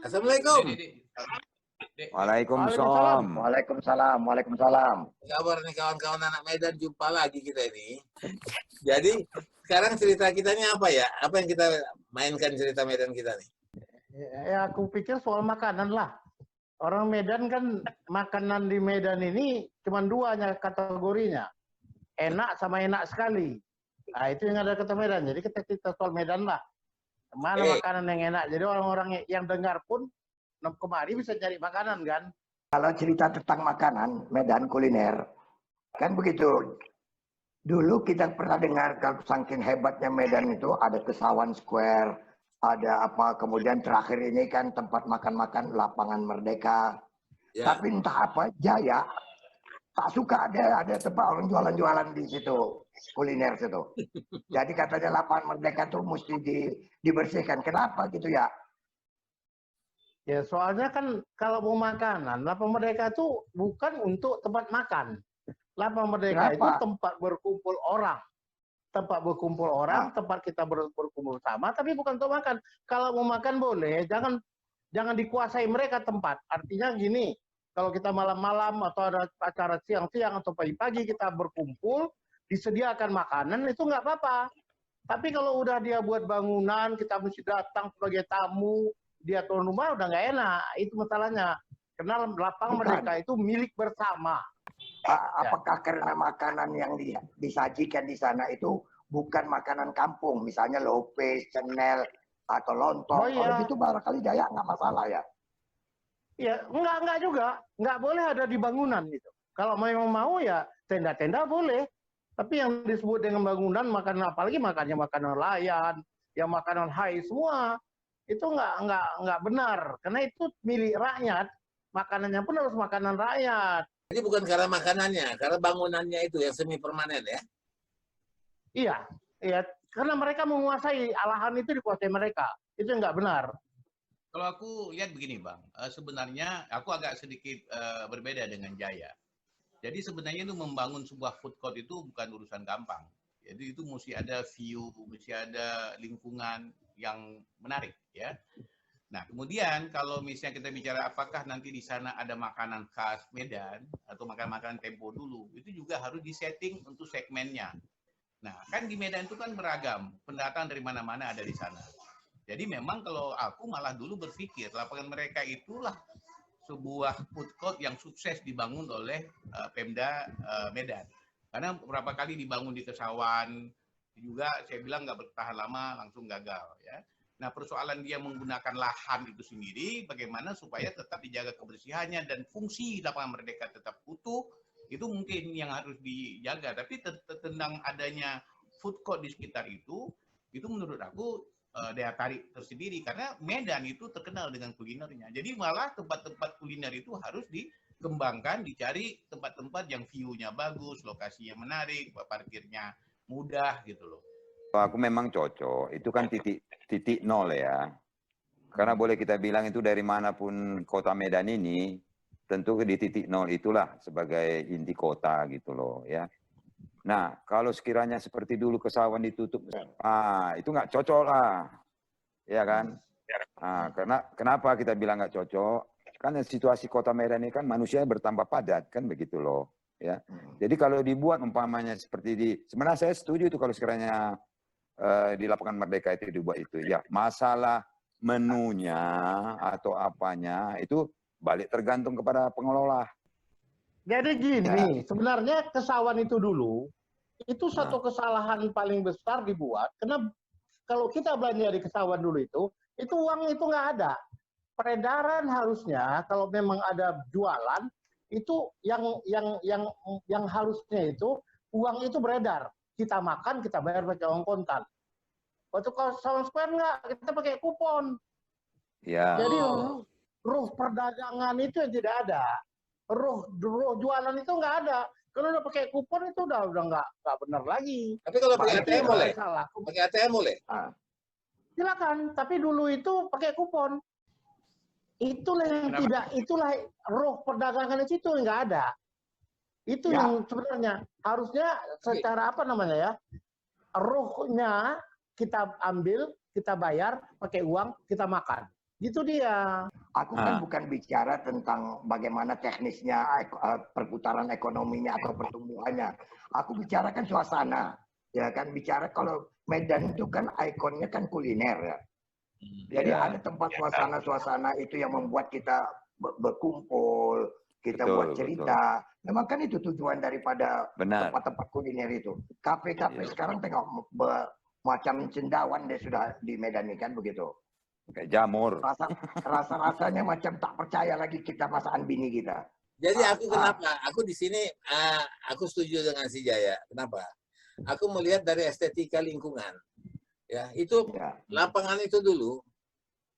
Assalamualaikum. Waalaikumsalam. Waalaikumsalam. Waalaikumsalam. Kabar nih kawan-kawan anak Medan, jumpa lagi kita ini. Jadi sekarang cerita kita ini apa ya? Apa yang kita mainkan cerita Medan kita nih? Ya, aku pikir soal makanan lah. Orang Medan kan, makanan di Medan ini cuma dua kategorinya. Enak sama enak sekali. Nah, itu yang ada kata Medan. Jadi kita cerita soal Medan lah. Mana makanan yang enak. Jadi orang-orang yang dengar pun kemari bisa cari makanan kan. Kalau cerita tentang makanan, Medan kuliner, kan begitu. Dulu kita pernah dengar kalau saking hebatnya Medan itu ada Kesawan Square, ada apa, kemudian terakhir ini kan tempat makan-makan Lapangan Merdeka. Ya. Tapi entah apa, Jaya tak suka ada tempat orang jualan-jualan di situ, kuliner situ. Jadi katanya Lapangan Merdeka tuh mesti dibersihkan. Kenapa gitu ya? Ya soalnya kan kalau mau makanan, Lapangan Merdeka itu bukan untuk tempat makan. Lapangan Merdeka itu tempat berkumpul orang. Tempat berkumpul orang, tempat kita berkumpul sama, tapi bukan untuk makan. Kalau mau makan boleh, jangan dikuasai mereka tempat. Artinya gini, kalau kita malam-malam atau ada acara siang-siang atau pagi-pagi kita berkumpul, disediakan makanan, itu nggak apa-apa. Tapi kalau udah dia buat bangunan, kita mesti datang sebagai tamu, dia tuan rumah udah nggak enak. Itu masalahnya. Karena Lapangan Merdeka itu milik bersama. Apakah karena makanan yang disajikan di sana itu bukan makanan kampung, misalnya lopes, cenel, atau lontong? Oh, iya. Kalau gitu barangkali Jaya nggak masalah ya? Ya, enggak juga. Nggak boleh ada di bangunan gitu. Kalau memang mau ya tenda-tenda boleh. Tapi yang disebut dengan bangunan, makanan apalagi makannya makanan nelayan, yang makanan hai semua, itu nggak benar. Karena itu milik rakyat. Makanannya pun harus makanan rakyat. Jadi bukan karena makanannya, karena bangunannya itu yang semi permanen ya? Iya. Karena mereka menguasai, lahan itu dikuasai mereka. Itu nggak benar. Kalau aku lihat begini Bang, sebenarnya aku agak sedikit berbeda dengan Jaya. Jadi sebenarnya itu membangun sebuah food court itu bukan urusan gampang. Jadi itu mesti ada view, mesti ada lingkungan yang menarik ya. Nah, kemudian kalau misalnya kita bicara apakah nanti di sana ada makanan khas Medan atau makanan tempo dulu, itu juga harus disetting untuk segmennya. Nah, kan di Medan itu kan beragam, pendatang dari mana-mana ada di sana. Jadi memang kalau aku malah dulu berpikir Lapangan Merdeka itulah sebuah food court yang sukses dibangun oleh Pemda Medan. Karena beberapa kali dibangun di Kesawan, juga saya bilang nggak bertahan lama, langsung gagal ya. Nah, persoalan dia menggunakan lahan itu sendiri, bagaimana supaya tetap dijaga kebersihannya dan fungsi Lapangan Merdeka tetap utuh, itu mungkin yang harus dijaga. Tapi tentang adanya food court di sekitar itu menurut aku daya tarik tersendiri. Karena Medan itu terkenal dengan kulinernya. Jadi malah tempat-tempat kuliner itu harus dikembangkan, dicari tempat-tempat yang view-nya bagus, lokasinya menarik, parkirnya mudah gitu loh. Aku memang cocok, itu kan titik nol ya. Karena boleh kita bilang itu dari manapun kota Medan ini, tentu di titik nol itulah sebagai inti kota gitu loh ya. Nah, kalau sekiranya seperti dulu Kesawan ditutup, itu nggak cocok lah, ya kan? Karena kenapa kita bilang nggak cocok? Karena situasi kota Medan ini kan manusianya bertambah padat, kan begitu loh. Ya, jadi kalau dibuat umpamanya seperti sebenarnya saya setuju itu kalau sekiranya di Lapangan Merdeka itu dibuat itu, ya masalah menunya atau apanya itu balik tergantung kepada pengelola. Jadi gini, sebenarnya Kesawan itu dulu, itu satu kesalahan paling besar dibuat, karena kalau kita belanja di Kesawan dulu itu uang itu nggak ada. Peredaran harusnya, kalau memang ada jualan, itu yang harusnya itu, uang itu beredar. Kita makan, kita bayar pakai uang kontan. Waktu Kesawan Square nggak, kita pakai kupon. Ya. Jadi ruh perdagangan itu yang tidak ada. Ruh jualan itu nggak ada. Kalau udah pakai kupon itu udah nggak benar lagi. Tapi kalau pakai ATM boleh? Pakai ATM boleh? Silakan. Tapi dulu itu pakai kupon. Itulah yang itulah ruh perdagangan di situ nggak ada. Itu yang sebenarnya harusnya secara apa namanya ya, ruhnya kita ambil, kita bayar pakai uang, kita makan. Gitu dia. Aku kan bukan bicara tentang bagaimana teknisnya, perputaran ekonominya atau pertumbuhannya. Aku bicarakan suasana. Ya kan, bicara kalau Medan itu kan ikonnya kan kuliner ya. Jadi Ya. ada tempat suasana-suasana itu yang membuat kita berkumpul, kita Betul, buat cerita. Memang kan itu tujuan daripada Benar. tempat-tempat kuliner itu. Kafe-kafe sekarang tengok macam cendawan deh sudah di Medan ini kan begitu. Kayak jamur. Rasa-rasanya macam tak percaya lagi kita masakan bini kita. Jadi aku kenapa? Aku di sini aku setuju dengan si Jaya. Kenapa? Aku melihat dari estetika lingkungan. Ya, itu lapangan itu dulu.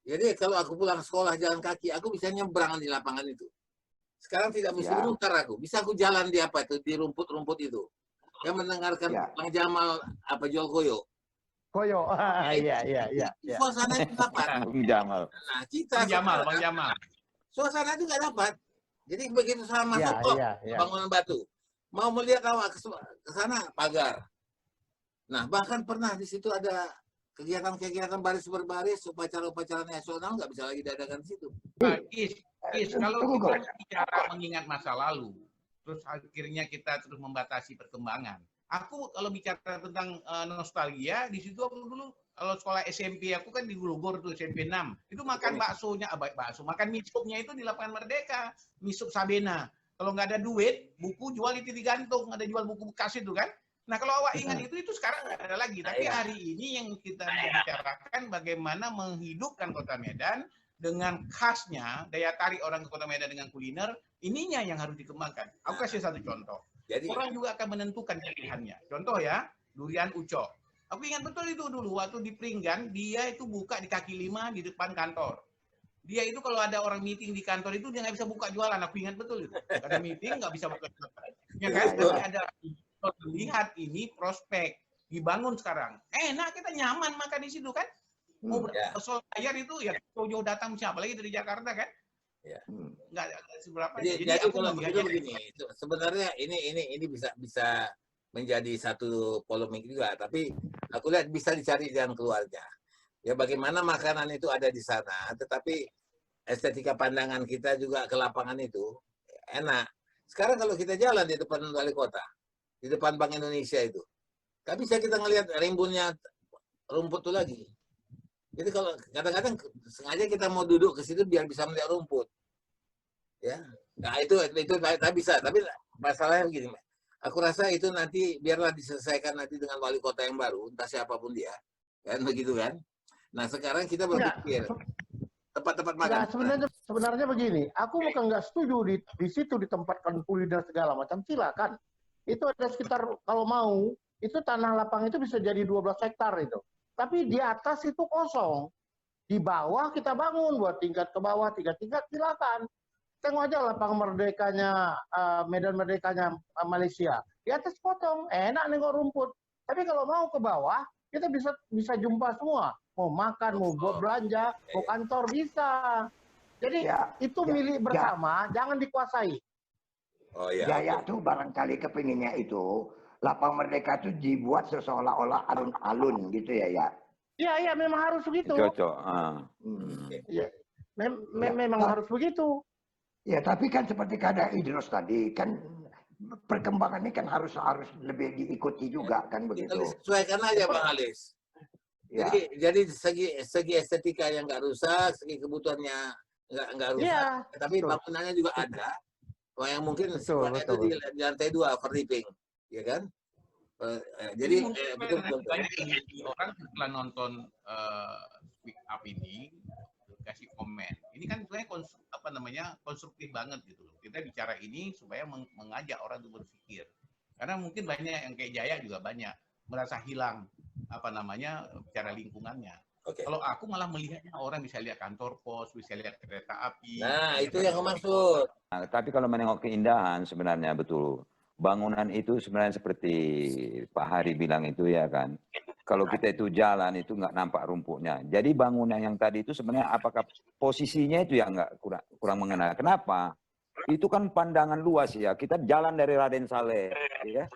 Jadi kalau aku pulang sekolah jalan kaki, aku bisa nyebrang di lapangan itu. Sekarang tidak mesti muter aku. Bisa aku jalan di apa itu, di rumput-rumput itu. Yang mendengarkan Bang Jamal apa jual koyo. Koyo. Iya. Suasana itu dapat. Bang Jamal. Nah, kita Bang Jamal. Suasana itu nggak dapat. Jadi begitu sama masuk bangunan batu. Mau melihat awak ke sana pagar. Nah, bahkan pernah di situ ada kegiatan-kegiatan baris berbaris, upacara-upacara nasional nggak bisa lagi diadakan di situ. Kalau kita bicara mengingat masa lalu, terus akhirnya kita terus membatasi perkembangan. Aku kalau bicara tentang nostalgia, di situ aku dulu kalau sekolah SMP aku kan di Grogol tuh SMP 6. Itu makan makan misupnya itu di lapangan Merdeka, misup Sabena. Kalau nggak ada duit, buku jual itu digantung, ada jual buku bekas itu kan. Nah kalau awak ingat itu sekarang nggak ada lagi. Tapi hari ini yang kita bicarakan bagaimana menghidupkan Kota Medan dengan khasnya, daya tarik orang ke Kota Medan dengan kuliner, ininya yang harus dikembangkan. Aku kasih satu contoh. Jadi, orang juga akan menentukan pilihannya. Contoh ya, durian ucok. Aku ingat betul itu dulu, waktu di Pringgan, dia itu buka di kaki 5 di depan kantor. Dia itu kalau ada orang meeting di kantor itu, dia nggak bisa buka jualan. Aku ingat betul itu. Ada meeting, nggak bisa buka jualan. Ya kan? Tapi ada lihat ini prospek. Dibangun sekarang. Enak, kita nyaman makan di situ kan? Mau soal bayar itu ya jauh-jauh datang siapa lagi dari Jakarta kan? Ya. Nggak seberapa. Jadi kalau begitu begini, sebenarnya ini bisa menjadi satu polemik juga, tapi aku lihat bisa dicari jalan keluarnya. Ya bagaimana makanan itu ada di sana, tetapi estetika pandangan kita juga ke lapangan itu enak. Sekarang kalau kita jalan di depan wali kota, di depan Bank Indonesia itu, nggak bisa kita ngelihat rimbunnya rumput itu lagi. Jadi kalau kadang-kadang sengaja kita mau duduk ke situ biar bisa melihat rumput, ya, nah itu tak bisa. Tapi masalahnya begini, aku rasa itu nanti biarlah diselesaikan nanti dengan wali kota yang baru, entah siapapun dia, kan begitu kan. Nah sekarang kita berpikir tempat-tempat makan. Sebenarnya begini, aku bukan nggak setuju di situ ditempatkan kuliner segala macam, silakan. Itu ada sekitar kalau mau itu tanah lapang itu bisa jadi 12 hektar itu. Tapi di atas itu kosong. Di bawah kita bangun, buat tingkat ke bawah, 3 tingkat, silakan. Tengok aja lapangan merdekanya, Medan Merdekanya Malaysia. Di atas potong, enak nengok rumput. Tapi kalau mau ke bawah, kita bisa jumpa semua. Mau makan, mau buat belanja, mau kantor, bisa. Jadi itu milik bersama, jangan dikuasai. Oh iya. Jaya tuh barangkali kepinginnya itu Lapang Merdeka itu dibuat seolah-olah alun-alun gitu ya. Iya, memang harus begitu. Cocok. Memang harus begitu. Ya, tapi kan seperti kata Idrus tadi, kan perkembangan ini kan harus lebih diikuti juga kan begitu. Kita sesuaikan aja Bang Alis. Jadi segi estetika yang nggak rusak, segi kebutuhannya nggak rusak, tapi bangunannya juga ada. Yang mungkin sifatnya itu di lantai 2 overlapping. Ya kan? Jadi betul banyak orang setelah nonton Speak Up ini kasih komen. Ini kan sebenarnya konstruktif banget gitu loh. Kita bicara ini supaya mengajak orang untuk berpikir. Karena mungkin banyak yang kayak Jaya juga banyak merasa hilang bicara lingkungannya. Kalau aku malah melihatnya orang bisa lihat kantor pos, bisa lihat kereta api. Nah, itu yang aku maksud. Nah, tapi kalau menengok keindahan sebenarnya betul. Bangunan itu sebenarnya seperti Pak Hari bilang itu ya kan. Kalau kita itu jalan itu nggak nampak rumputnya. Jadi bangunan yang tadi itu sebenarnya apakah posisinya itu ya nggak kurang mengenal. Kenapa? Itu kan pandangan luas ya. Kita jalan dari Raden Saleh, ya.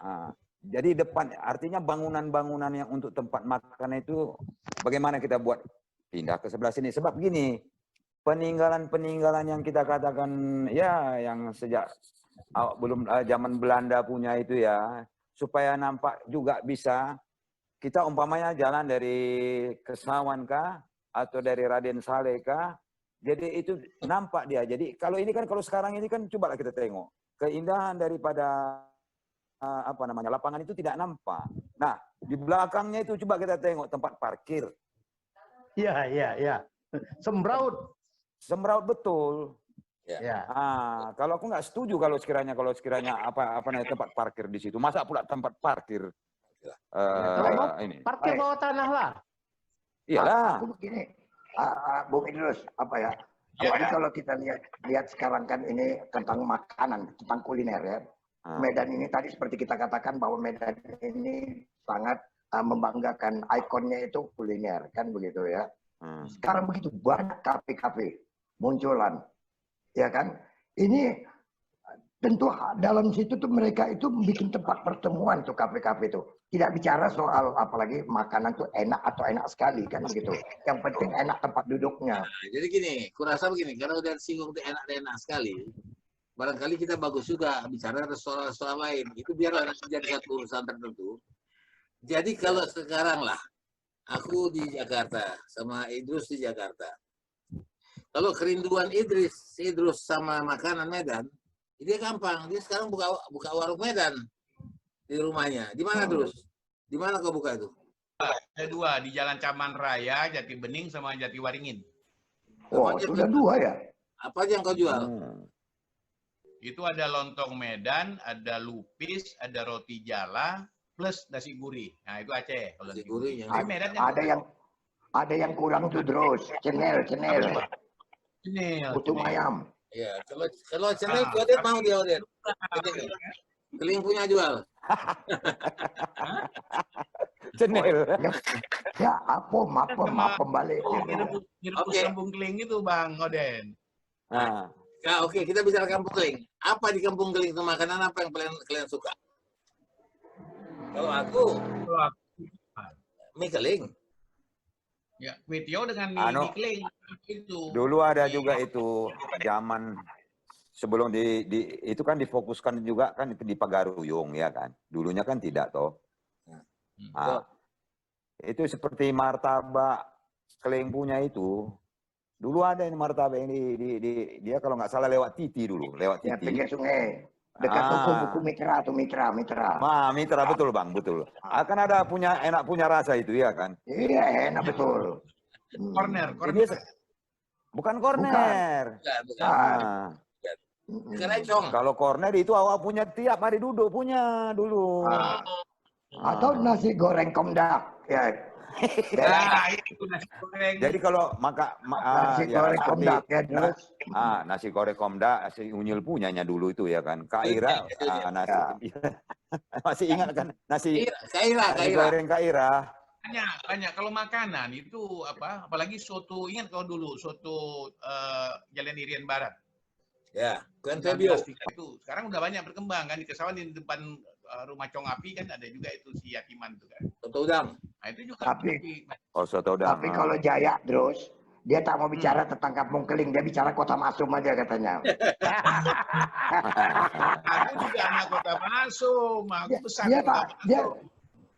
Nah, jadi depan artinya bangunan-bangunan yang untuk tempat makan itu bagaimana kita buat pindah ke sebelah sini. Sebab gini, peninggalan-peninggalan yang kita katakan ya yang sejak belum zaman Belanda punya itu ya, supaya nampak juga bisa, kita umpamanya jalan dari Kesawan kah atau dari Raden Saleh kah, jadi itu nampak dia. Jadi kalau ini kan, kalau sekarang ini kan cobalah kita tengok keindahan daripada apa namanya, lapangan itu tidak nampak. Nah, di belakangnya itu coba kita tengok tempat parkir. Iya, iya, iya. Sembraut. Sembraut betul. Ya. Kalau aku nggak setuju kalau sekiranya apa namanya tempat parkir di situ. Masa pula tempat parkir ini. Parkir bawah tanah lah. Iyalah. Aku begini, Bung Idrus, apa ya? Apalagi kalau kita lihat sekarang kan ini tentang makanan, tentang kuliner ya. Medan ini tadi seperti kita katakan bahwa Medan ini sangat membanggakan, ikonnya itu kuliner, kan begitu ya. Sekarang begitu banyak kafe-kafe munculan, ya kan. Ini tentu dalam situ tuh mereka itu bikin tempat pertemuan tuh kafe-kafe itu. Tidak bicara soal apalagi makanan tuh enak atau enak sekali kan begitu. Yang penting enak tempat duduknya. Nah, jadi gini, kurasa begini, karena udah singgung tuh enak sekali. Barangkali kita bagus juga bicara restoran-restoran lain. Itu biarlah menjadi satu urusan tertentu. Jadi kalau sekarang lah, aku di Jakarta sama Idrus di Jakarta. Kalau kerinduan Idrus sama makanan Medan, dia gampang. Dia sekarang buka warung Medan di rumahnya. Di mana Idrus? Di mana kau buka itu? Ada dua, di Jalan Caman Raya, Jati Bening sama Jati Waringin. Wah, sudah dua ya? Apa aja yang kau jual? Itu ada lontong Medan, ada lupis, ada roti jala, plus nasi gurih. Nah, itu Aceh. Kalau Nasi gurih yang ada yang kurang tuh terus. Cenel. Putu ayam. Ya, kalau cenel Odet mau dia Odet. Keling punya jual. Cenel. Ya, apem balik. Kampung Keling itu Bang Oden. Ya, oke, kita bicara Kampung Keling. Apa di Kampung Keling itu makanan apa yang kalian suka? Kalau aku, mie keling. Ya, kue tiaw dengan mie keling itu. Dulu ada juga itu zaman sebelum itu kan difokuskan juga kan di Pagaruyung ya kan. Dulunya kan tidak toh. Itu seperti martabak Keling punya itu. Dulu ada ini martabak ini dia kalau nggak salah lewat Titi dulu, lewat Titi. Ya, pinggir sungai. Dekat buku Mitra atau Mitra. Mitra betul Bang, betul. Akan ada enak punya rasa itu ya kan? Iya, enak betul. Corner. Bukan corner. Kalau corner itu awak punya tiap hari duduk punya dulu. Atau nasi goreng komdak ya. Itu nasi goreng. Jadi kalau nasi goreng komdak ya terus. Nasi goreng komdak, nasi unyil punyanya dulu itu ya kan. Kak Ira, nasi masih ingat kan nasi goreng Kak Ira. Banyak. Kalau makanan itu apalagi soto, ingat kalau dulu soto Jalan Irian Barat. Ya, kan Febio. Itu sekarang udah banyak berkembang kan di Kesawan di depan rumah Cong Api kan ada juga itu si Yakiman tuh kan. Soto udang. Nah, itu juga. Soto udang. Tapi kalau Jaya terus dia tak mau bicara tentang Kampung Keling, dia bicara Kota Masum aja katanya. Aku juga anak Kota Masum, aku besar. Dia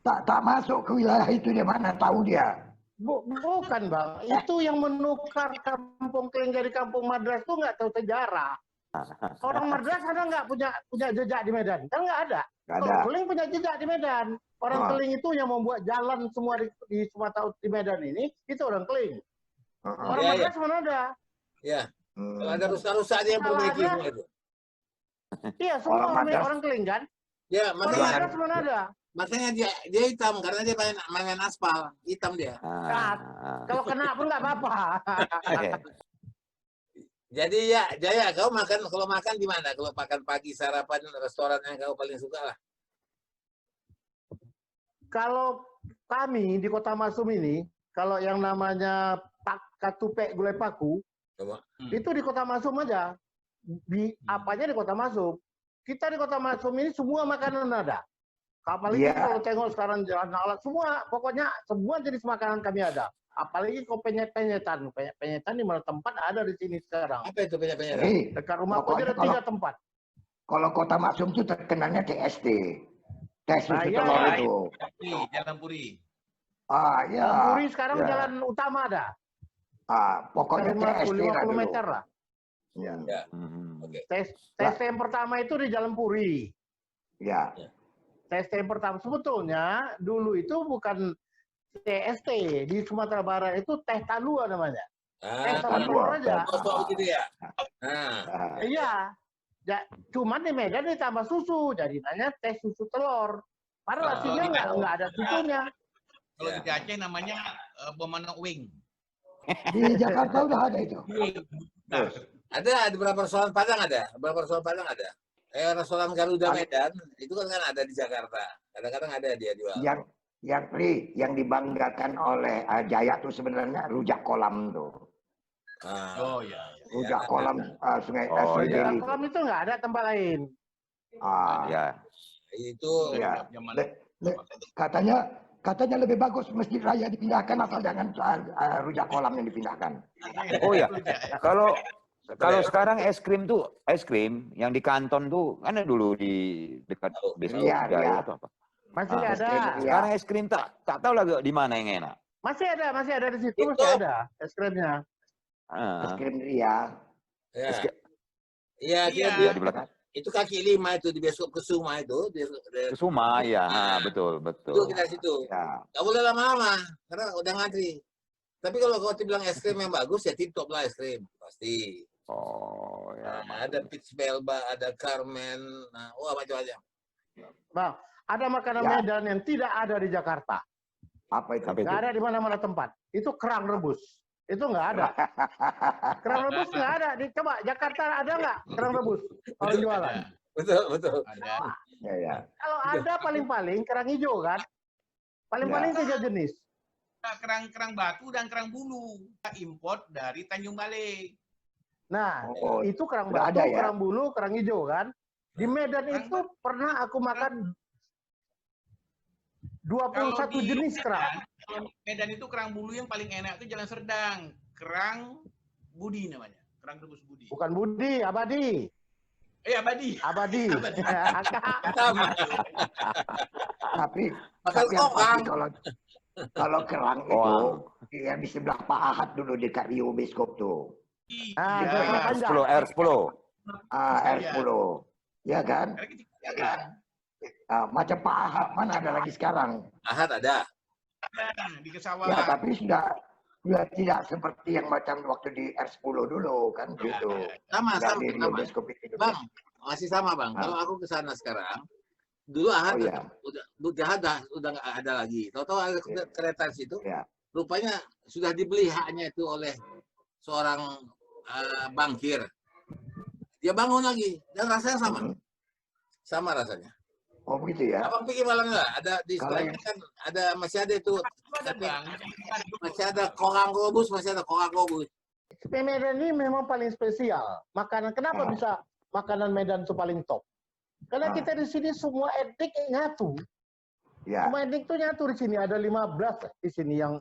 tak masuk ke wilayah itu, dia mana tahu dia. Bukan Bang, itu yang menukar Kampung Keling jadi Kampung Madras itu nggak tahu sejarah. Orang Madras ada nggak punya jejak di Medan? Kan nggak ada. Kalau Keling punya jejak di Medan. Orang Keling itu yang membuat jalan semua di Sumatera di Medan ini, itu orang Keling. Orang Madras mana ada? Ya, kalau ada rusak-rusak dia yang perbaiki semua itu. Iya, semua orang Keling kan? Ya, orang Madras mana ada? Makanya dia hitam karena dia main aspal, hitam dia. Kalau kena pun nggak apa-apa. Jadi ya, Jaya, kalau makan di mana? Kalau makan pagi sarapan restoran yang kau paling suka lah. Kalau kami di Kota Masum ini, kalau yang namanya Katupek Gulai Paku, itu di Kota Masum aja. Apanya di Kota Masum. Kita di Kota Masum ini semua makanan ada. Apalagi kalau tengok sekarang jalan alat semua, pokoknya semua jenis makanan kami ada. Apalagi kau penyetan. Penyetan di mana tempat ada di sini sekarang. Apa itu penyetan? Dekat rumahku aja ada 3 tempat. Kalau Kota Maksum itu terkenalnya TST. Tes susu iya, telur iya. itu. Jalan Puri. Ah, ya. Jalan Puri sekarang ya. jalan utama ada. Pokoknya Dekat TST lah 50 dulu. meter lah. Ya. Ya. Hmm. Oke. Tes yang pertama itu di Jalan Puri. Ya. Tes yang pertama sebetulnya dulu itu bukan TST di Sumatera Barat itu Teh Talua namanya. Teh sama telur aja. Kosong gitu ya. Nah, Iya. Ya, cuman di Medan ditambah susu, jadi namanya teh susu telur. Padahal aslinya nggak ada susunya. Kalau di Aceh namanya Bomana Wing. Di Jakarta udah ada itu. Nah, ada beberapa restoran Padang ada. Beberapa restoran Padang ada. Restoran Garuda Medan itu kan ada di Jakarta. Kadang-kadang ada dia jual. Yang dibanggakan oleh Jaya tuh sebenarnya rujak kolam tuh. oh ya. Rujak kolam Sungai Oh, Sungai iya. Deli. Kolam itu nggak ada tempat lain. Ya. Itu Ya. Katanya lebih bagus Masjid Raya dipindahkan asal jangan rujak kolam yang dipindahkan. Oh ya, kalau sekarang es krim yang di kanton tuh kan ada dulu di dekat desa Iya, Jaya iya. atau apa? Masih Ah, ada. Iya. Sekarang es krim tak tahu lagi di mana yang enak. Masih ada di situ, Itu. masih ada es krimnya. Es Ah, krim Ria. ya. es krim Iya, Iya. dia di belakang. itu kaki 5 itu di Beskop Kesuma itu. Kesuma ya, betul. Itu kita situ. Ya. Nggak boleh lama-lama karena udah ngantri. Tapi kalau kau bilang es krim yang bagus ya tip top lah es krim pasti. Oh ya. Ada Peach Melba, ada Carmen, wah macam-macam. Bang, ada makanan Ya. Medan yang tidak ada di Jakarta. Apa itu? Apa itu? Nggak ada di mana-mana tempat. Itu kerang rebus. Itu nggak ada. Kerang rebus nggak ada. Coba Jakarta ada nggak kerang rebus? Orang jualan. Betul. Ada. Ya. Kalau ada paling-paling kerang hijau kan? Paling-paling 3 jenis. Kerang batu dan kerang bulu. Kita import dari Tanjung Balai. Nah, Oh, itu kerang udah batu, ada ya? kerang bulu, kerang hijau kan? Di Medan Kerang itu pernah aku makan 21 jenis kerang. Kalau Medan itu kerang bulu yang paling enak itu Jalan Serdang. Kerang Budi namanya. Kerang rebus Budi. Bukan Budi, Abadi. Abadi. Abadi. Sama. Tapi Makan yang pasti kokang. kalau kerang itu yang di sebelah Pak Ahad dulu dekat Rio Biskop tuh. Ah, Iya. Jalan Panjang. R10. R10. Ya kan? Karena kita Macam Pak Ahad mana ada lagi sekarang. Ahad ada. di Kesawan. Ya, tapi sudah tidak seperti yang macam waktu di R10 dulu kan gitu. Sama. Di Rio Biskop itu. Bang, masih sama bang. Kalau aku ke sana sekarang, dulu Ahad Oh, iya. udah nggak ada lagi. Tahu-tahu ada kereta di situ. Ya. Rupanya sudah dibeli haknya itu oleh seorang bankir. Dia bangun lagi dan rasanya sama. Sama rasanya. Oh begitu ya. Abang pikir malah nggak ada di Kalau sebelahnya kan ada masih ada itu Ada bang. masih ada korang kobus. Medan ini memang paling spesial. Makanan kenapa bisa makanan Medan itu paling top? Karena kita di sini semua etnik nyatu. Ya. Semua etnik itu nyatu di sini. Ada 15 di sini yang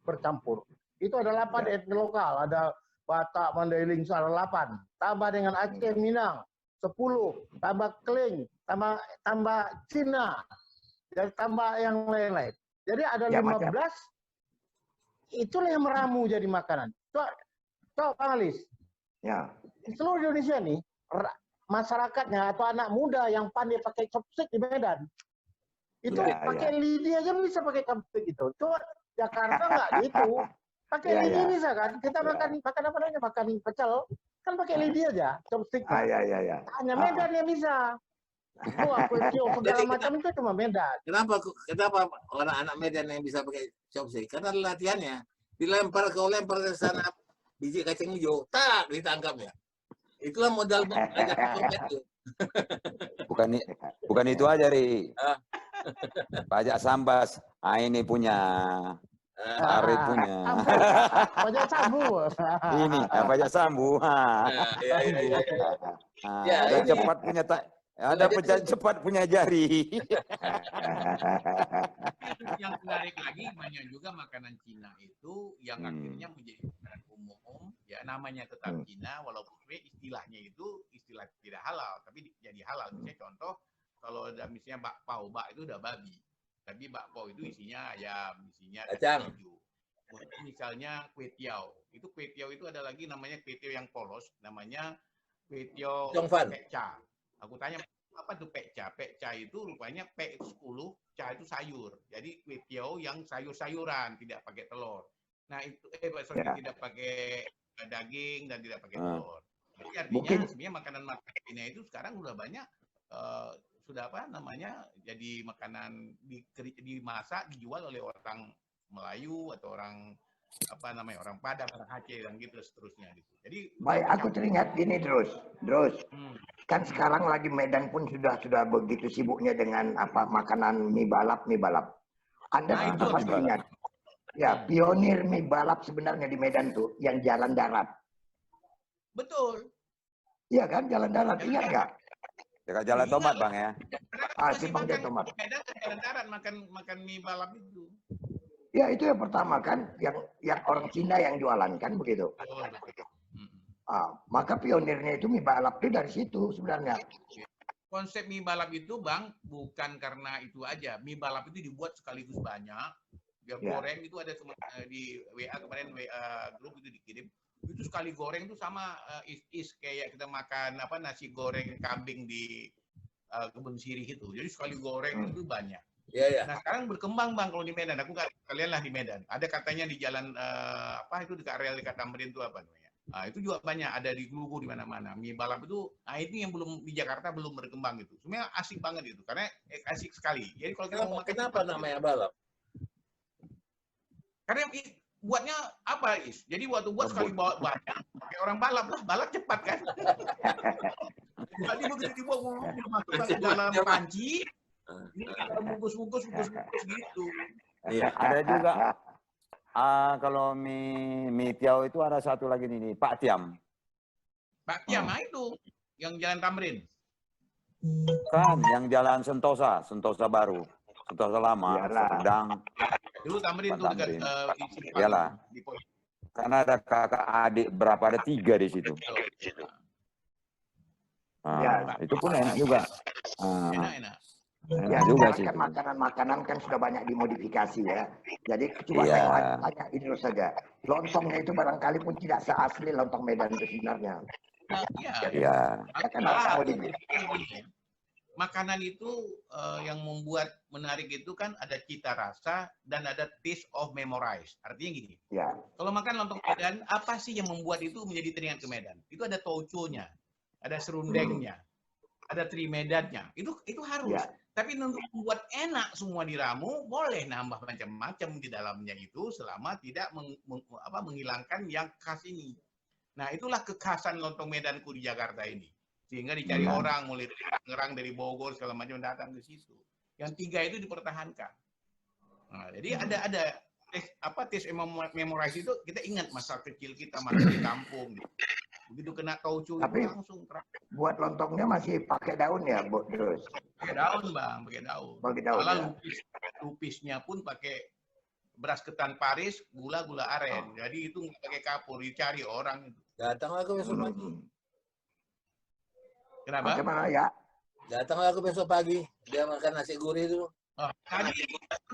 bercampur. Itu ada 8 etnik lokal. Ada Batak, Mandailing, ada 8. Tambah dengan Aceh, Minang, 10. Tambah Kling, tambah Cina, dan tambah yang lain-lain. Jadi ada 15. Itulah yang meramu jadi makanan. Coba Bang Alis. Ya. Di seluruh Indonesia nih, masyarakatnya atau anak muda yang pandai pakai chopstick di Medan, itu pakai lidi aja bisa pakai chopstick itu. Coba Jakarta nggak gitu. Pakai lidi bisa kan? Kita makan apa namanya? Makan pecel kan pakai lidi aja, chopstick. Ya. Hanya Medan yang bisa. Wah, kue segala macam itu cuma Medan. Kenapa orang anak Medan yang bisa pakai chopstick? Karena latihannya dilempar ke sana biji kacang hijau, tak ditangkapnya. Itulah modal itu. Bukan itu aja, Ri. Pajak Sambas. Ini punya. Arif punya. Pajak Sambu. Ini, pajak Sambu. Ya, Cepat punya Ada pecah cepat punya jari. Yang menarik lagi, banyak juga makanan Cina itu yang akhirnya menjadi makanan umum, ya namanya tetap Cina, walaupun istilahnya itu istilah tidak halal, tapi jadi halal. Misalnya contoh, kalau ada misalnya bakpao, bak itu udah babi, tapi bakpao itu isinya ayam, isinya Kacang. keju. Misalnya kue tiao, itu ada lagi namanya kue tiao yang polos, namanya kue tiao Congfan. pekca. Aku tanya, apa tuh pekca? Pekca itu rupanya pe itu 10, ca itu sayur. Jadi kue tiao yang sayur-sayuran, tidak pakai telur. Nah itu tidak pakai daging dan tidak pakai telur. Jadi artinya sebenarnya makanan-makanan ini itu sekarang udah banyak sudah apa namanya jadi makanan dimasak dijual oleh orang Melayu atau orang apa namanya orang Padang, orang Aceh dan gitu seterusnya gitu. Jadi baik, aku teringat gini terus. Kan sekarang lagi Medan pun sudah begitu sibuknya dengan apa makanan mie balap. Anda pasti ingat. Ya, pionir mie balap sebenarnya di Medan tuh yang jalan darat. Betul. Iya kan, jalan darat, ingat nggak? Dekat Jalan Tomat, Bang ya. Simpang Jalan Tomat. Medan jalan darat makan mie balap itu. Ya, itu yang pertama kan, yang orang Cina yang jualan kan begitu. Maka pionirnya itu mie balap itu dari situ sebenarnya. Konsep mie balap itu, Bang, bukan karena itu aja. Mie balap itu dibuat sekaligus banyak. Dia goreng itu ada di WA kemarin, WA grup itu dikirim. Itu sekali goreng itu sama kayak kita makan apa nasi goreng kambing di kebun sirih itu. Jadi sekali goreng itu banyak. Iya. Nah sekarang berkembang, Bang, kalau di Medan. Aku kalian lah di Medan. Ada katanya di jalan apa itu dekat rel dekat Tamrin itu apa namanya? Nah, itu juga banyak ada di Glugu di mana-mana. Mie balap itu, nah ini yang belum di Jakarta belum berkembang gitu. Sebenarnya asik banget itu karena asik sekali. Jadi kalau kita mau makan kenapa namanya balap? Karena buatnya apa, Is? Jadi waktu buat sekali bawa banyak, kayak orang balap lah, balap cepat kan? Jadi begitu dibawa masukkan ke dalam panci, ini bungkus gitu. Iya, ada juga. Kalau mie tiao itu ada satu lagi nih, Pak Tiam. Pak Tiam, itu yang Jalan Tamrin. Kan, yang Jalan Sentosa baru. Sentosa lama, Serdang. Dulu Tamrin itu dekat iyalah. Karena ada kakak adik berapa, ada 3 di situ. Itu pun enak juga. Enak. Ya, juga sih. Kan makanan kan sudah banyak dimodifikasi ya. Jadi coba saya tanya ini dulu saja. Lontongnya itu barangkali pun tidak seasli lontong Medan itu sebenarnya. Iya. Makanan itu yang membuat menarik itu kan ada cita rasa dan ada taste of memorize. Artinya gini. Kalau makan lontong Medan, apa sih yang membuat itu menjadi teringat ke Medan? Itu ada tauconya, ada serundengnya, ada trimedannya. Itu harus. Tapi untuk membuat enak semua diramu, boleh nambah macam-macam di dalamnya itu selama tidak menghilangkan yang khas ini. Nah, itulah kekhasan lontong Medanku di Jakarta ini. Sehingga dicari orang mulai dari Tangerang, dari Bogor segala macam datang ke situ. Yang 3 itu dipertahankan. Nah, jadi ada tes memorize itu kita ingat masa kecil kita masih di kampung. Begitu kena tauco itu langsung terang. Buat lontongnya masih pakai daun ya, Bu? Terus. Pakai daun, Bang, pakai daun. Malah lupisnya pun pakai beras ketan Paris, gula aren. Jadi itu nggak pakai kapur, dicari orang itu. Datanglah aku besok pagi. Kenapa? Bagaimana ya? Datanglah aku besok pagi. Dia makan nasi gurih dulu. Tadi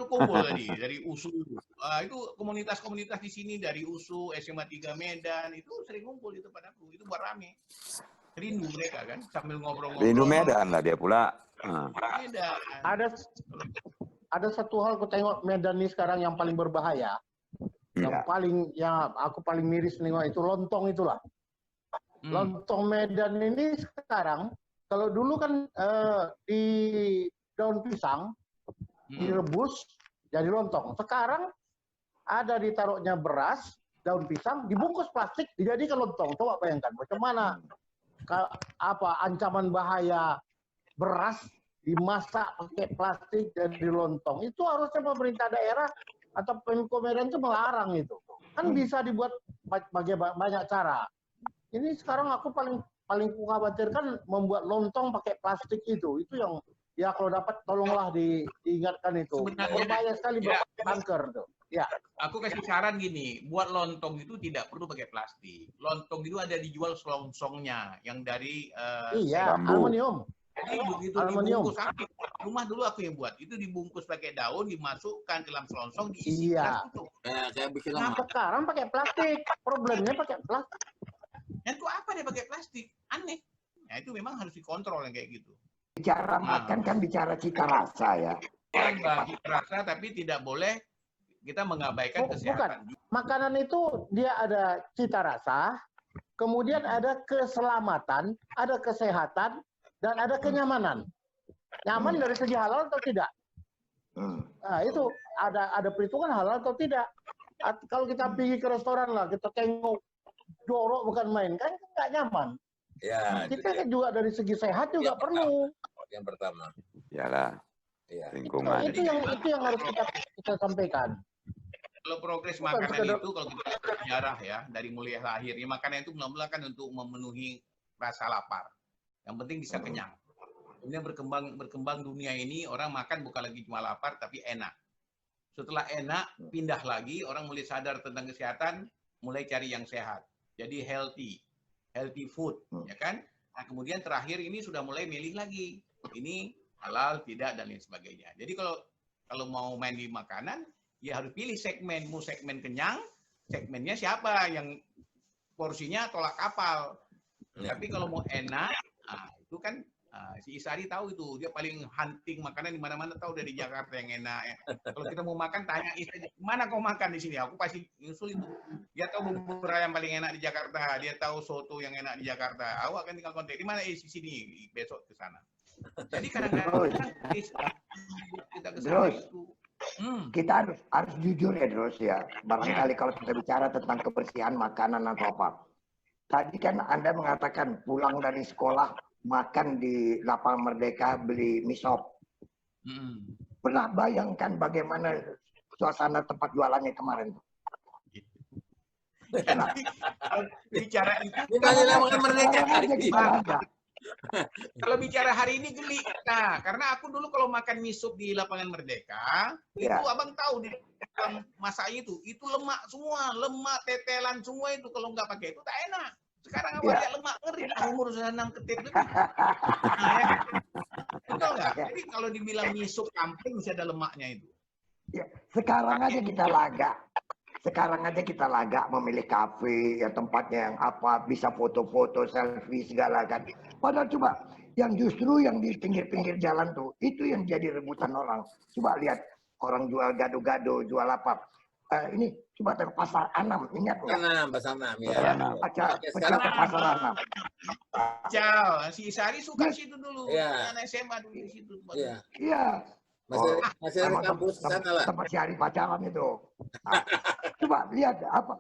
lu kumpul tadi dari USU. Itu komunitas-komunitas di sini dari USU, SMA 3 Medan itu sering kumpul itu padaku. Itu buat rame. Rindu mereka kan sambil ngobrol-ngobrol. Rindu Medan lah dia pula. Medan. Ada satu hal aku tengok Medan ini sekarang yang paling berbahaya. Yang aku paling miris nengok itu lontong itulah. Lontong Medan ini sekarang kalau dulu kan di daun pisang direbus jadi lontong. Sekarang ada ditaruhnya beras, daun pisang, dibungkus plastik, dijadikan lontong. Coba bayangkan bagaimana ancaman bahaya beras dimasak pakai plastik jadi lontong. Itu harusnya pemerintah daerah atau Pemko Medan itu melarang itu. Kan bisa dibuat banyak cara. Ini sekarang aku paling paling kukhawatirkan membuat lontong pakai plastik itu yang ya kalau dapat tolonglah diingatkan itu. Sebenarnya Berbahaya sekali ya, kanker tuh. Ya. Aku kasih saran gini, buat lontong itu tidak perlu pakai plastik. Lontong itu ada dijual selongsongnya yang dari Iya, bambu. aluminium. jadi begitu Aluminium. dibungkus, rumah dulu aku yang buat, itu dibungkus pakai daun, dimasukkan ke dalam selongsong, diisi Iya. gelas tutup. Kayak bikin Nah, lemah. sekarang pakai plastik. Problemnya pakai plastik. Dan itu apa dia pakai plastik? Aneh. Nah itu memang harus dikontrol yang kayak gitu. Bicara makan kan bicara cita rasa ya. Yang bagi rasa tapi tidak boleh kita mengabaikan kesehatan. Makanan itu dia ada cita rasa, kemudian ada keselamatan, ada kesehatan, dan ada kenyamanan. Nyaman dari segi halal atau tidak? Nah, itu ada perhitungan halal atau tidak. Kalau kita pergi ke restoran lah, kita tengok jorok bukan main, kan nggak nyaman. Ya, Kita kan juga dari segi sehat juga perlu. yang pertama. Iyalah, Iya. lingkungan. Itu yang harus kita sampaikan. Kalau progres makanan itu, kalau kita lihat sejarah ya, dari mulai lahirnya makanan itu mula-mula kan untuk memenuhi rasa lapar. Yang penting bisa kenyang. Kemudian berkembang dunia ini, orang makan bukan lagi cuma lapar, tapi enak. Setelah enak, pindah lagi, orang mulai sadar tentang kesehatan, mulai cari yang sehat. Jadi healthy food, ya kan? Nah, kemudian terakhir ini sudah mulai milih lagi. Ini halal, tidak, dan lain sebagainya. Jadi kalau mau main di makanan, ya harus pilih segmen. Mau segmen kenyang, segmennya siapa yang porsinya tolak kapal. Tapi kalau mau enak, itu kan si Isari tahu itu. Dia paling hunting makanan di mana-mana, tahu dari Jakarta yang enak. Ya. Kalau kita mau makan, tanya Isari, mana kau makan di sini? Aku pasti nyusul itu. Dia tahu bubur ayam paling enak di Jakarta. Dia tahu soto yang enak di Jakarta. Aku akan tinggal kontak. Di mana di sini? Besok ke sana. Jadi kadang-kadang kita ke sana itu. Kita harus jujur ya terus ya. Barangkali kalau kita bicara tentang kebersihan makanan atau apa. Tadi kan Anda mengatakan pulang dari sekolah makan di Lapangan Merdeka beli mie sop. Pernah bayangkan bagaimana suasana tempat jualannya kemarin? Bicara itu Bukan Lapangan Merdeka. Kalau bicara hari ini geli. Nah, karena aku dulu kalau makan mie sup di Lapangan Merdeka, itu abang tahu di dalam masaknya itu lemak semua, lemak tetelan semua itu kalau nggak pakai itu tak enak. Sekarang abang lihat lemak ngeri, umur sudah 6 ketip itu. Nah, ya. Betul nggak? Jadi kalau dibilang mie sup kampung masih ada lemaknya itu. Ya, sekarang aja kita lagak memilih kafe ya tempatnya yang apa bisa foto-foto selfie segala kan. Padahal coba yang justru yang di pinggir-pinggir jalan tuh itu yang jadi rebutan orang. Coba lihat orang jual gado-gado, jual apa? Ini coba ke Pasar Anam, ingat nggak? Pasar Anam ya. Pecel ke Pasar Anam. Pecel, si Isari suka situ dulu. Anak SMA dulu di situ. Iya. Masih ada kampus sana lah. Tempat si Ari pacaran itu. Nah, coba lihat apa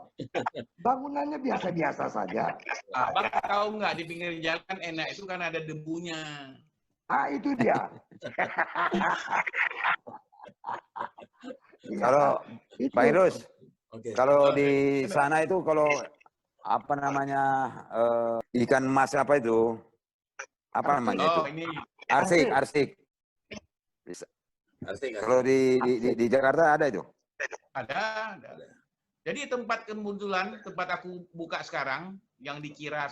bangunannya biasa-biasa saja. Abang tahu nggak di pinggir jalan enak itu kan ada debunya. Itu dia. Kalau Pak Irus, kalau di sana itu kalau apa namanya ikan emas apa itu? Apa namanya itu? Ini Arsik. Kalau di Jakarta ada itu? Ada. Jadi tempat kebetulan tempat aku buka sekarang yang dikira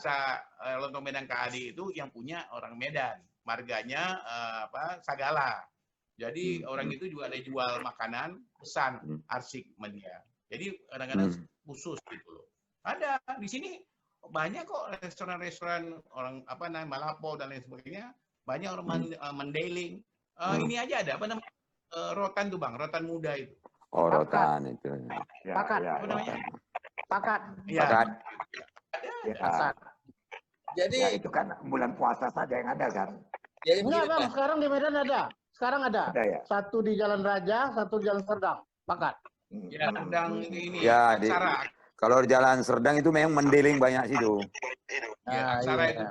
lontong Medan KAD itu yang punya orang Medan, marganya Sagala. Jadi orang itu juga ada jual makanan, pesan arsik media. Jadi kadang-kadang khusus gitu loh. Ada di sini banyak kok restoran-restoran orang Malapo dan lain sebagainya. Banyak orang Mandailing. Ini aja ada rotan tuh Bang, rotan muda itu. Oh, rotan itu. Pakat. Ya. Pakat. Ya. Jadi ya, itu kan bulan puasa saja yang ada kan. Jadi enggak Bang, sekarang di Medan ada. Sekarang ada. Ya? Satu di Jalan Raja, satu di Jalan Serdang. Pakat. Ya, Serdang ini. Ya, kalau di Jalan Serdang itu memang mendeling banyak situ. Ya, Aksara itu.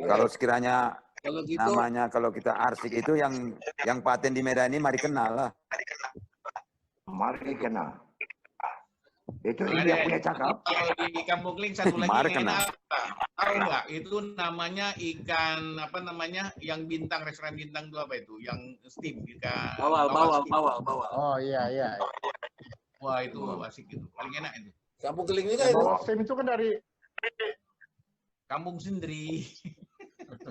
Kalau sekiranya kalau gitu, namanya kalau kita arsik itu yang paten di Medan ini mari kenal lah. Mari kenal. Itu Bang India Aden, punya cakap. kalau di Kampung Kling satu lagi Mar yang kena. enak apa? Tahu nggak? Itu namanya ikan apa namanya? Yang bintang restoran bintang itu apa itu? Yang steam ikan bawal steam. bawal. Oh iya. Wah itu asik itu, paling enak itu. Kampung Keling juga Ya, itu. bawal steam itu kan dari Kampung Sendiri.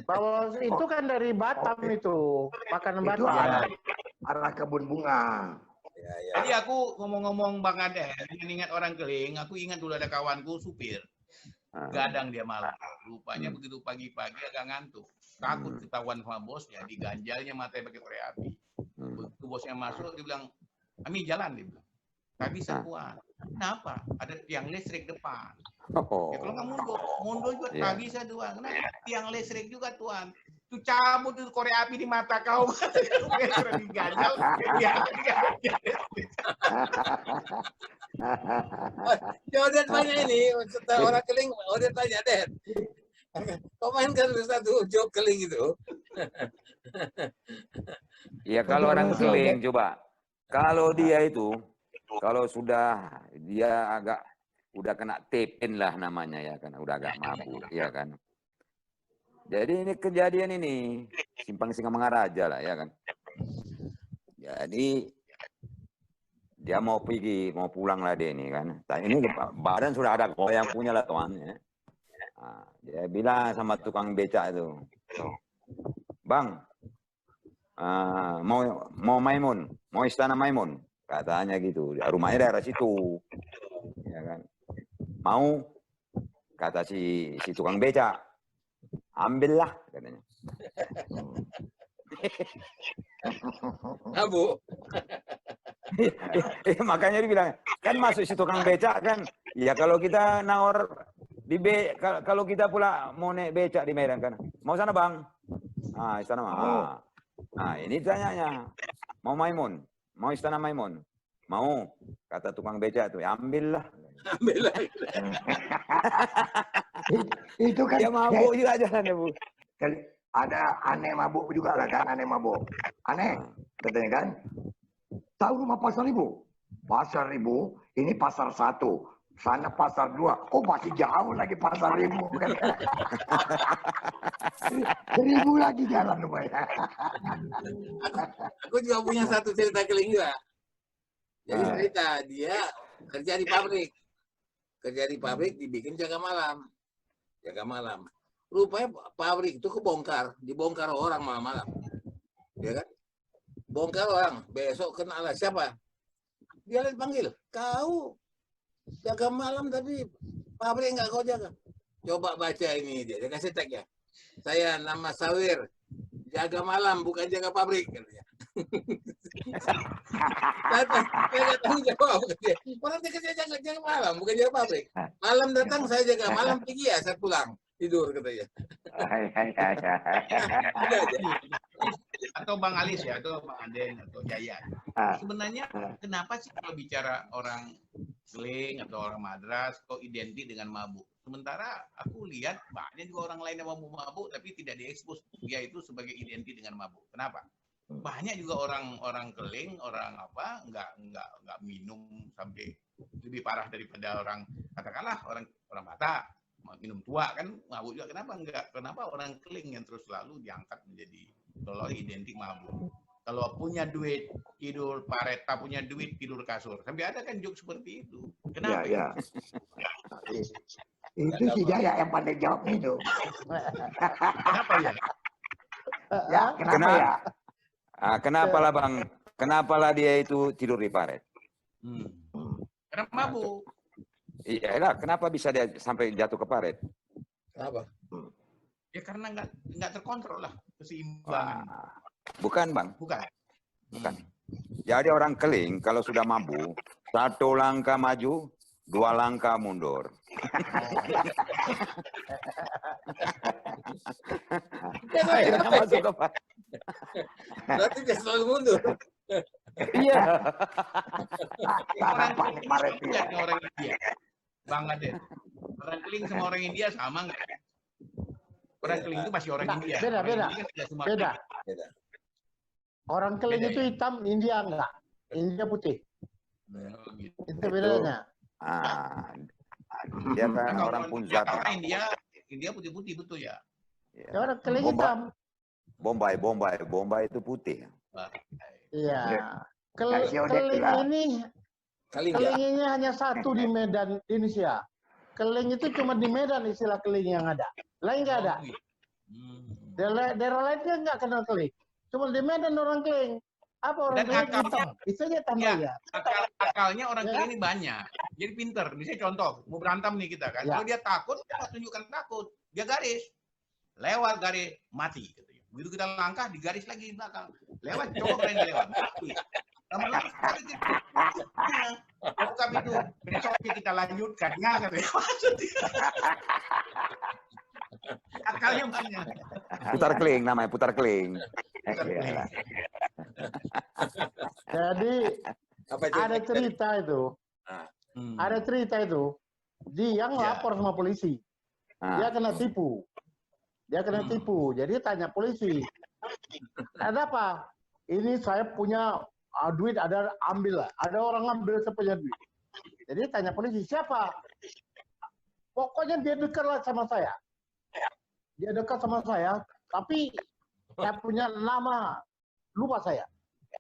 Batam itu, makanan Itu Batam. arah kebun bunga. Ya. Jadi aku ngomong-ngomong Bang Aden, ingat orang Keling, aku ingat dulu ada kawanku supir. Gadang dia malam. Rupanya begitu pagi-pagi agak ngantuk. Takut ketahuan sama bosnya, diganjalnya matanya pakai korek api. Begitu bosnya masuk, dia bilang, "Ami jalan," dia bilang. "Nggak bisa tuan." "Kenapa?" "Ada tiang listrik depan." Ya kalau nggak mundur juga nggak bisa tuan. Kenapa? Tiang listrik juga tuan. Tuh cabut tuh korek api di mata kau. Diganjal. Odet tanya ini, setelah orang Keling, Odet tanya, "Det, kau mainkan satu job Keling itu?" Ya kalau orang Keling coba, kalau dia itu, kalau sudah dia udah kena tepin lah namanya ya kan, udah agak mabuk ya kan. Jadi ini kejadian ini simpang Singamangaraja lah ya kan. Jadi dia mau pulang lah dia ini kan. Ini badan sudah ada goyang punya lah tuan ya. Nah, dia bilang sama tukang becak itu, "Bang, mau Maimun, mau Istana Maimun," katanya gitu. Rumahnya daerah situ, ya kan. "Mau," kata si tukang becak, "ambillah," katanya. Abu. Makanya dia bilang, kan masuk si tukang becak kan. Ya kalau kita nawar kalau kita pula mau naik becak di Medan kan, "Mau sana bang?" "Ah, Istana mah." Nah ini tanyanya, "Mau Maimun, mau Istana Maimun?" "Mau," kata tukang becak tuh, "ambillah." Ambil lagi. Itu kan Dia mabuk juga jalan ya Bu. ada aneh mabuk juga lah kan, aneh mabuk. Aneh, katanya kan. "Tahu rumah Pasar Ribu?" "Pasar Ribu, ini pasar 1. Sana pasar 2. Oh masih jauh lagi Pasar Ribu." Seribu lagi jalan rumahnya. Aku juga punya satu cerita Keling juga. Jadi cerita dia kerja di pabrik. Kerja di pabrik dibikin jaga malam. Jaga malam. Rupanya pabrik itu dibongkar orang malam-malam. Ya kan? Bongkar orang, besok kena lah siapa? Dia dipanggil, "Kau jaga malam tapi pabrik nggak kau jaga." Coba baca ini dia kasih tag ya. "Saya nama Sawir, jaga malam bukan jaga pabrik," katanya. Datang, saya nggak tanggung jawab. Orang dia kerja jaga malam bukan jaga pabrik. Malam datang saya jaga, malam pergi ya saya pulang tidur katanya. Ada aja. Atau Bang Alis ya, atau Bang Aden atau Jaya. Sebenarnya kenapa sih kalau bicara orang Keling atau orang Madras kok identik dengan mabuk? Sementara aku lihat banyak juga orang lain yang mabuk tapi tidak diekspos dia itu sebagai identik dengan mabuk. Kenapa? Banyak juga orang Keling, orang apa nggak minum sampai lebih parah daripada orang katakanlah orang Batak minum tua kan mabuk juga. Kenapa orang Keling yang terus selalu diangkat menjadi kalau identik mabuk? Kalau punya duit tidur paret, tak punya duit tidur kasur. Sampai ada kan joke seperti itu. Kenapa? Ya. Itu si Jaya yang pandai jawab itu. Kenapa ya? Ya, kenapa ya? Kenapalah Bang? Kenapalah dia itu tidur di paret? Karena mabuk. Iyalah, kenapa bisa dia sampai jatuh ke paret? Kenapa? Ya karena nggak terkontrol lah keseimbangan. Bukan Bang. Bukan. Jadi orang Keling kalau sudah mabuk, 1 langkah maju, 2 langkah mundur. Akhirnya masuk ke paret. Berarti dia selalu mundur. Iya. Orang Panik Keling paret sama nggak orang India? Bang Aden. Orang Keling sama orang India sama nggak? Orang Keling itu masih orang India. Beda. Orang India kan tidak semua Beda. Beda. Orang Keling Beda, itu ya? hitam, India enggak. India putih. Oh, gitu. Itu bedanya. Dia kan Kalau orang Punjab. India putih-putih betul ya. Ya. Ya, orang keling hitam. Bombay itu putih. Iya. Kasih Keling Odeka. ini, keling ini hanya satu di Medan, Indonesia. Keling itu cuma di Medan istilah keling yang ada. Lain nggak ada. Daerah lain kan nggak kenal keling. Cuma di Medan orang keling. Apa orang Dan keling akalnya, hitam? Itu aja tandanya. Akalnya orang Ya. keling ini banyak. Jadi pinter. Misalnya contoh, mau berantem nih kita kan. Ya. Kalau dia takut, dia nggak tunjukkan takut. Dia garis. Lewat garis, mati. Katanya. Begitu kita langkah, digaris lagi di belakang. Lewat, coba berani lewat. Mati. Lama-lama sekali kita. Bukan itu. Besoknya kita lanjutkan. Nggak, katanya. Akalnya banyak. Putar keling namanya, putar keling. Iya. Jadi ada cerita itu. Ada cerita itu. Dia yang Ya. lapor sama polisi. Dia kena tipu. Dia kena tipu. Jadi tanya polisi. Ada apa? Ini saya punya duit, ada ambil lah. Ada orang ambil saya punya duit. Jadi tanya polisi, siapa? Pokoknya dia dekatlah sama saya. Dia dekat sama saya, tapi saya punya nama, lupa saya.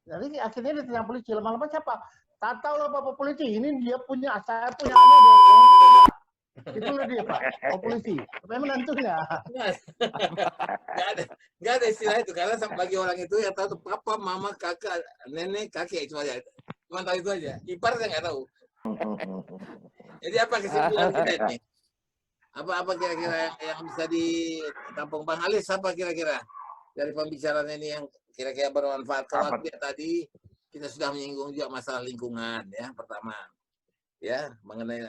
Jadi akhirnya dia tanya polisi, lama-lama siapa? Tak tahu lah Bapak polisi, ini dia punya, saya punya anak dia. Itulah dia Pak, oh polisi. Memang menantunya. Nggak ada istilah itu, karena bagi orang itu yang tahu tuh papa, mama, kakak, nenek, kakek itu aja. Cuma tahu itu aja. Ipar saya nggak tahu. Jadi apa kesimpulan kita ini? Apa kira-kira yang bisa ditampung Bang Alis? Apa kira-kira dari pembicaraan ini yang kira-kira bermanfaat? Kalau tadi kita sudah menyinggung juga masalah lingkungan ya, pertama ya mengenai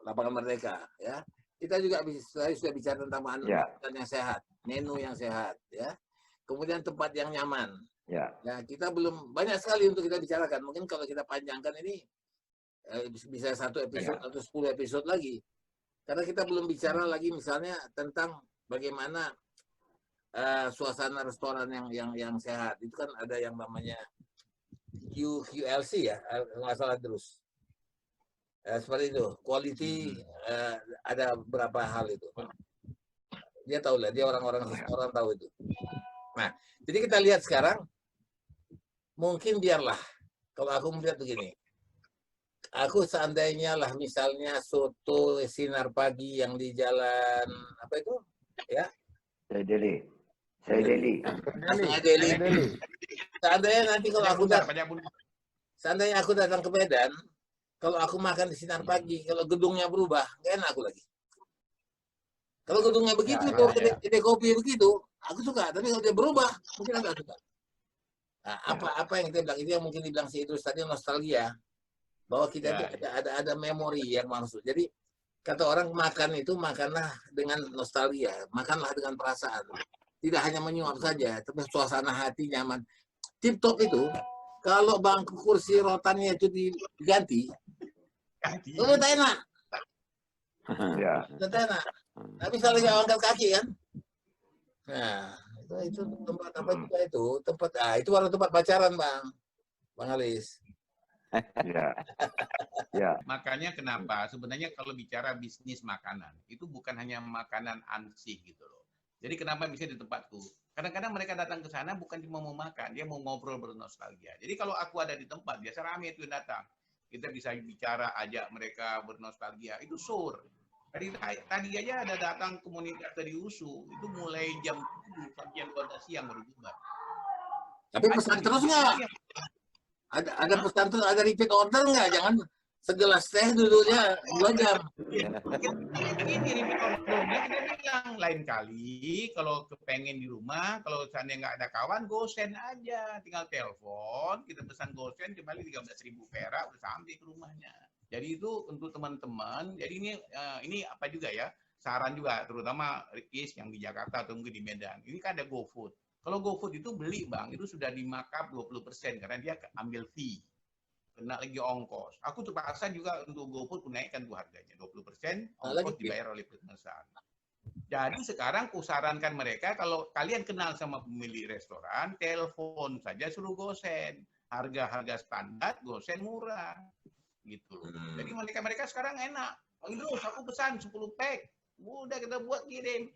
lapangan Merdeka ya. Kita juga sudah bicara tentang makan yang sehat, menu yang sehat ya. Kemudian tempat yang nyaman. Ya, kita belum banyak sekali untuk kita bicarakan. Mungkin kalau kita panjangkan ini bisa 1 episode atau 10 episode lagi. Karena kita belum bicara lagi misalnya tentang bagaimana suasana restoran yang sehat. Itu kan ada yang namanya QLC ya, nggak salah terus. Seperti itu, quality ada beberapa hal itu. Dia tahu lah, dia orang-orang restoran tahu itu. Nah, jadi kita lihat sekarang, mungkin biarlah, kalau aku melihat begini, aku seandainya lah misalnya soto Sinar Pagi yang di jalan apa itu ya Deli. Seandainya nanti kalau seandainya aku datang ke Medan, kalau aku makan di Sinar Pagi, kalau gedungnya berubah nggak enak aku lagi. Kalau gedungnya begitu kedai kopi begitu aku suka, tapi kalau dia berubah mungkin agak suka. Nah, apa yang kita bilang itu yang mungkin dibilang si Idrus tadi nostalgia. Bahwa kita ada memori yang maksud. Jadi kata orang makan itu makanlah dengan nostalgia, makanlah dengan perasaan. Tidak hanya menyuap saja, tapi suasana hati nyaman. Tip top itu kalau bangku kursi rotannya itu diganti, itu tak enak. Tak enak. Tapi saling angkat kaki kan. Nah, itu tempat apa juga itu? Tempat itu baru tempat pacaran, Bang Alis. Makanya kenapa sebenarnya kalau bicara bisnis makanan itu bukan hanya makanan ansih gitu loh. Jadi kenapa bisa di tempatku? Kadang-kadang mereka datang ke sana bukan cuma mau makan, dia mau ngobrol bernostalgia. Jadi kalau aku ada di tempat biasa ramai itu datang. Kita bisa bicara, ajak mereka bernostalgia. Itu sur. Tadi aja ada datang komunitas dari USU itu mulai jam 7 sampai jam 12 siang baru bubar. Tapi pesan terus nggak? Ada pesan terus, ada repeat order nggak? Jangan segelas teh dulunya 2 jam. Ini repeat ordernya kita bilang lain kali kalau kepengen di rumah, kalau seandainya nggak ada kawan, gosen aja, tinggal telepon, kita pesan gosen kembali 13.000 perak udah sampai ke rumahnya. Jadi itu untuk teman-teman. Jadi ini apa juga ya? Saran juga, terutama Riz yang di Jakarta atau mungkin di Medan. Ini kan ada GoFood. Kalau GoFood itu beli Bang, itu sudah di markup 20% karena dia ambil fee. Kena lagi ongkos. Aku terpaksa juga untuk GoFood menaikkan tuh harganya 20%, ongkos dibayar oleh pemesan. Jadi sekarang kusarankan mereka kalau kalian kenal sama pemilik restoran, telepon saja suruh gosen. harga-harga standar, gosen murah. Gitu loh. Jadi mereka sekarang enak. Bang Idrus, aku pesan 10 pack. Udah kita buat kirim.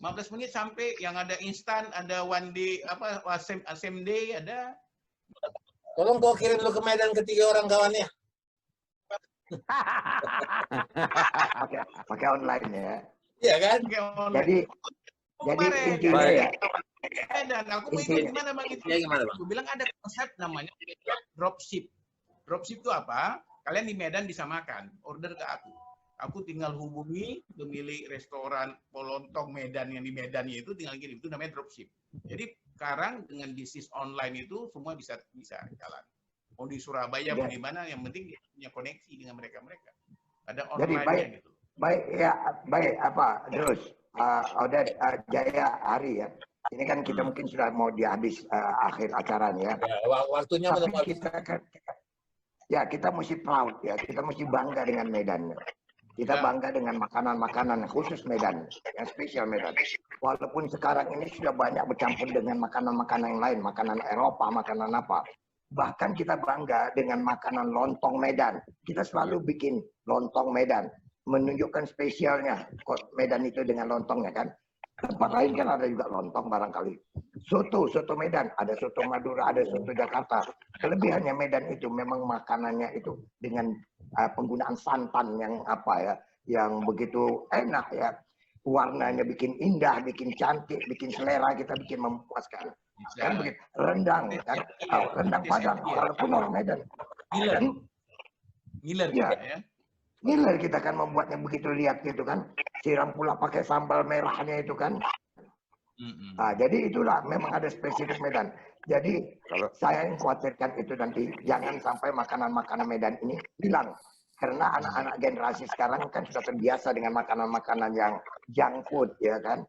15 menit sampai, yang ada instan, ada one day, same day, ada. Tolong kau kirim lu ke Medan ke 3 orang kawannya. pakai online ya. Iya kan? Jadi intinya ya. Dan aku mau ikut gimana Bang itu? Ya, gimana Bang? Aku bilang ada konsep namanya dropship. Dropship itu apa? Kalian di Medan bisa makan, order ke aku. Aku tinggal hubungi pemilik restoran Polontong Medan yang di Medan itu, tinggal kirim. Itu namanya dropship. Jadi sekarang dengan bisnis online itu semua bisa jalan. Mau di Surabaya, mau di mana, yang penting punya koneksi dengan mereka. Ada online gitu. Baik apa terus Jaya Hari ya. Ini kan kita mungkin sudah mau di habis akhir acaranya. Waktunya Tapi kita mesti proud ya. Kita mesti bangga dengan Medan. Kita bangga dengan makanan-makanan khusus Medan, yang spesial Medan. Walaupun sekarang ini sudah banyak bercampur dengan makanan-makanan yang lain, makanan Eropa, makanan apa. Bahkan kita bangga dengan makanan lontong Medan. Kita selalu bikin lontong Medan, menunjukkan spesialnya Medan itu dengan lontongnya kan. Tempat lain kan ada juga lontong barangkali. Soto Medan, ada soto Madura, ada soto Jakarta. Kelebihannya Medan itu memang makanannya itu dengan penggunaan santan yang yang begitu enak ya. Warnanya bikin indah, bikin cantik, bikin selera, kita bikin memuaskan. Kan begitu. Rendang kan, rendang Padang, walaupun orang Medan. Ngiler ya. Ngiler kita kan membuatnya begitu, lihat gitu kan. Siram pula pakai sambal merahnya itu kan. Nah, jadi itulah memang ada spesifik Medan. Jadi saya yang khawatirkan itu nanti jangan sampai makanan-makanan Medan ini hilang. Karena anak-anak generasi sekarang kan sudah terbiasa dengan makanan-makanan yang junk food ya kan.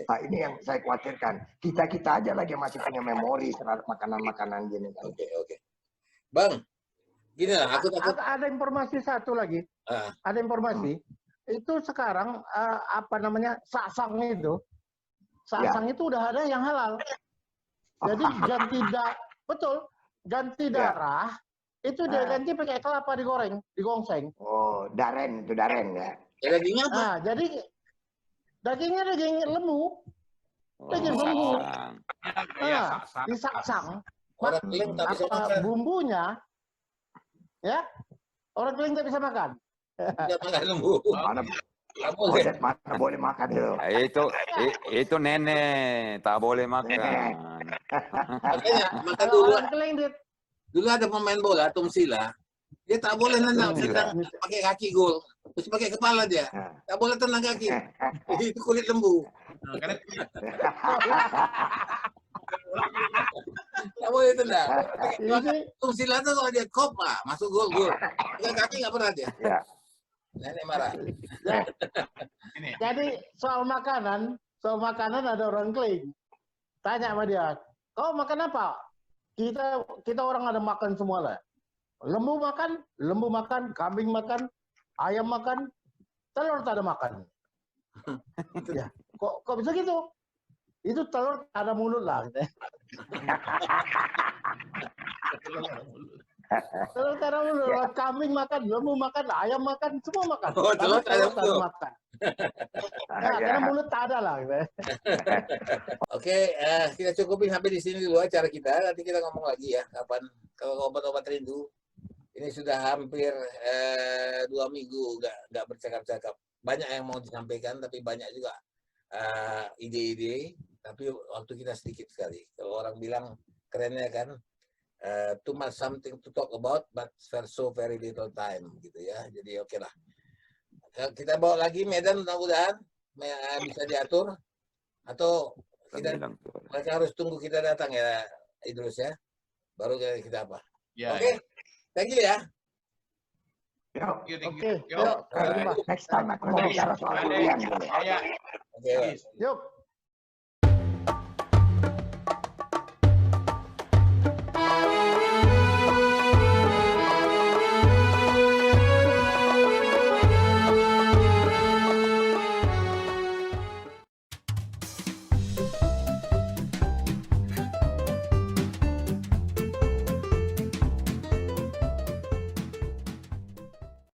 Nah, ini yang saya khawatirkan. Kita aja lagi masih punya memori terhadap makanan-makanan gini kan. Oke. Bang, gini lah, aku takut. Ada informasi satu lagi. Ada informasi. Itu sekarang saksang itu. Saksang itu udah ada yang halal. Jadi ganti darah itu dia ganti pakai kelapa digoreng, digongseng. Oh, daren ya. Dagingnya apa? Nah, jadi dagingnya daging lembu. Daging lembu. Disaksang. Orang keling tak bisa makan. Bumbunya ya, orang keling tak bisa makan. Tidak makan lembu. Mana boleh makan tuh. Itu nenek tak boleh makan. Makanya makan dulu. Orang keling Dulu ada pemain bola, Tum Sila. Dia tak boleh nendang pakai kaki gol. Terus pakai kepala dia. Tak boleh tendang kaki. Itu kulit lembu. Tak boleh tendang. Tum Sila tuh kalau dia kop masuk gol. Pakai kaki nggak pernah dia. Nenek marah. Jadi soal makanan ada orang keling. Tanya sama dia, kau makan apa? Kita orang ada makan semua lah. Lembu makan, kambing makan, ayam makan, telur tak ada makan. Ya, kok bisa gitu? Itu telur tak ada mulut lah. Telur tak ada mulut, kambing makan, lembu makan, ayam makan, semua makan. Oh, telur tak ada mulut. Makan. Ya, karena mulut tak ada lah. Oke, kita cukupin sampai di sini dulu acara kita. Nanti kita ngomong lagi ya, kapan kalau obat-obat rindu. Ini sudah hampir 2 minggu nggak bercakap-cakap. Banyak yang mau disampaikan, tapi banyak juga ide-ide. Tapi waktu kita sedikit sekali. Kalau orang bilang kerennya kan, too much something to talk about, but so very little time gitu ya. Jadi oke lah. Kita bawa lagi Medan, mudah-mudahan bisa diatur, atau mereka harus tunggu kita datang ya Idrus ya, baru kita apa. Oke. Thank you ya. Next time aku mau bicara soal durian. Yuk.